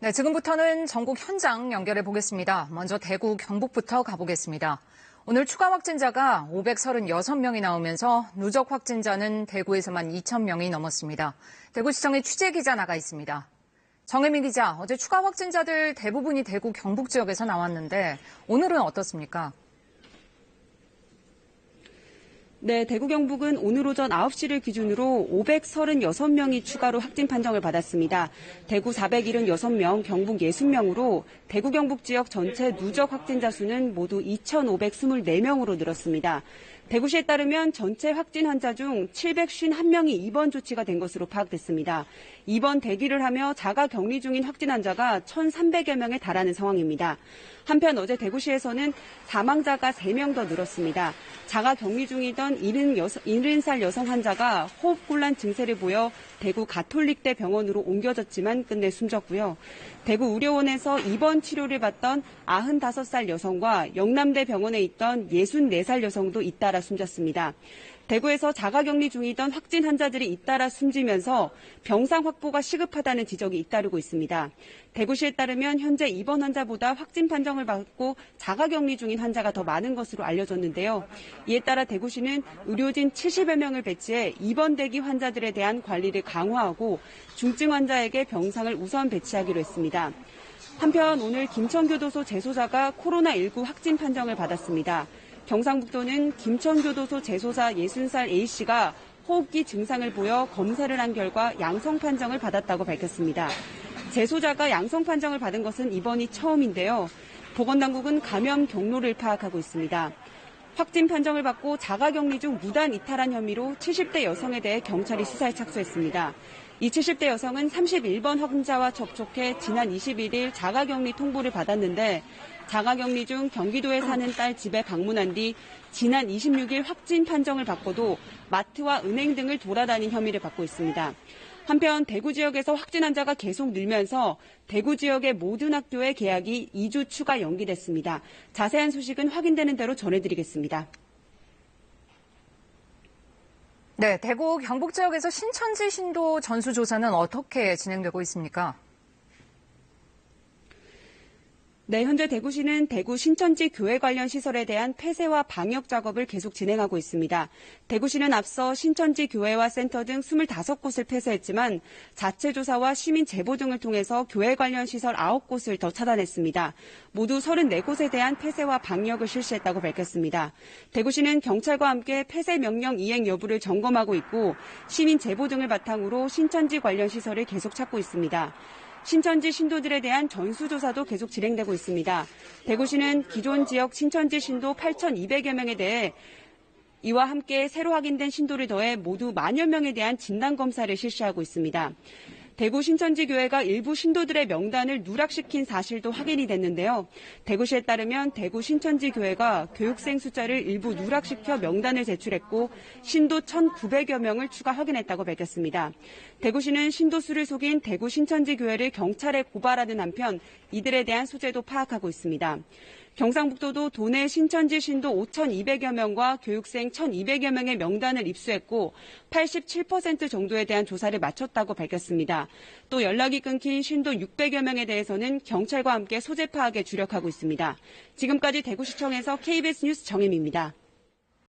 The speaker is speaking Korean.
네, 지금부터는 전국 현장 연결해 보겠습니다. 먼저 대구 경북부터 가보겠습니다. 오늘 추가 확진자가 536명이 나오면서 누적 확진자는 대구에서만 2,000명이 넘었습니다. 대구시청의 취재 기자 나가 있습니다. 정혜민 기자, 어제 추가 확진자들 대부분이 대구 경북 지역에서 나왔는데 오늘은 어떻습니까? 네, 대구 경북은 오늘 오전 9시를 기준으로 536명이 추가로 확진 판정을 받았습니다. 대구 476명, 경북 60명으로 대구 경북 지역 전체 누적 확진자 수는 모두 2,524명으로 늘었습니다. 대구시에 따르면 전체 확진 환자 중 751명이 입원 조치가 된 것으로 파악됐습니다. 입원 대기를 하며 자가 격리 중인 확진 환자가 1,300여 명에 달하는 상황입니다. 한편 어제 대구시에서는 사망자가 3명 더 늘었습니다. 자가 격리 중이던 70살 여성 환자가 호흡곤란 증세를 보여 대구 가톨릭대 병원으로 옮겨졌지만 끝내 숨졌고요. 대구 의료원에서 입원 치료를 받던 95살 여성과 영남대 병원에 있던 64살 여성도 잇따라 숨졌습니다. 대구에서 자가격리 중이던 확진 환자들이 잇따라 숨지면서 병상 확보가 시급하다는 지적이 잇따르고 있습니다. 대구시에 따르면 현재 입원 환자보다 확진 판정을 받고 자가격리 중인 환자가 더 많은 것으로 알려졌는데요. 이에 따라 대구시는 의료진 70여 명을 배치해 입원 대기 환자들에 대한 관리를 강화하고 중증 환자에게 병상을 우선 배치하기로 했습니다. 한편 오늘 김천교도소 재소자가 코로나19 확진 판정을 받았습니다. 경상북도는 김천교도소 재소자 60살 A씨가 호흡기 증상을 보여 검사를 한 결과 양성 판정을 받았다고 밝혔습니다. 재소자가 양성 판정을 받은 것은 이번이 처음인데요. 보건당국은 감염 경로를 파악하고 있습니다. 확진 판정을 받고 자가격리 중 무단 이탈한 혐의로 70대 여성에 대해 경찰이 수사에 착수했습니다. 이 70대 여성은 31번 확진자와 접촉해 지난 21일 자가격리 통보를 받았는데 자가격리 중 경기도에 사는 딸 집에 방문한 뒤 지난 26일 확진 판정을 받고도 마트와 은행 등을 돌아다닌 혐의를 받고 있습니다. 한편 대구 지역에서 확진 환자가 계속 늘면서 대구 지역의 모든 학교의 개학이 2주 추가 연기됐습니다. 자세한 소식은 확인되는 대로 전해드리겠습니다. 네, 대구 경북 지역에서 신천지 신도 전수조사는 어떻게 진행되고 있습니까? 네, 현재 대구시는 대구 신천지 교회 관련 시설에 대한 폐쇄와 방역 작업을 계속 진행하고 있습니다. 대구시는 앞서 신천지 교회와 센터 등 25곳을 폐쇄했지만 자체 조사와 시민 제보 등을 통해서 교회 관련 시설 9곳을 더 차단했습니다. 모두 34곳에 대한 폐쇄와 방역을 실시했다고 밝혔습니다. 대구시는 경찰과 함께 폐쇄 명령 이행 여부를 점검하고 있고 시민 제보 등을 바탕으로 신천지 관련 시설을 계속 찾고 있습니다. 신천지 신도들에 대한 전수조사도 계속 진행되고 있습니다. 대구시는 기존 지역 신천지 신도 8,200여 명에 대해 이와 함께 새로 확인된 신도를 더해 모두 10,000여 명에 대한 진단검사를 실시하고 있습니다. 대구 신천지교회가 일부 신도들의 명단을 누락시킨 사실도 확인이 됐는데요. 대구시에 따르면 대구 신천지교회가 교육생 숫자를 일부 누락시켜 명단을 제출했고 신도 1,900여 명을 추가 확인했다고 밝혔습니다. 대구시는 신도수를 속인 대구 신천지교회를 경찰에 고발하는 한편 이들에 대한 소재도 파악하고 있습니다. 경상북도도 도내 신천지 신도 5,200여 명과 교육생 1,200여 명의 명단을 입수했고 87% 정도에 대한 조사를 마쳤다고 밝혔습니다. 또 연락이 끊긴 신도 600여 명에 대해서는 경찰과 함께 소재 파악에 주력하고 있습니다. 지금까지 대구시청에서 KBS 뉴스 정혜미입니다.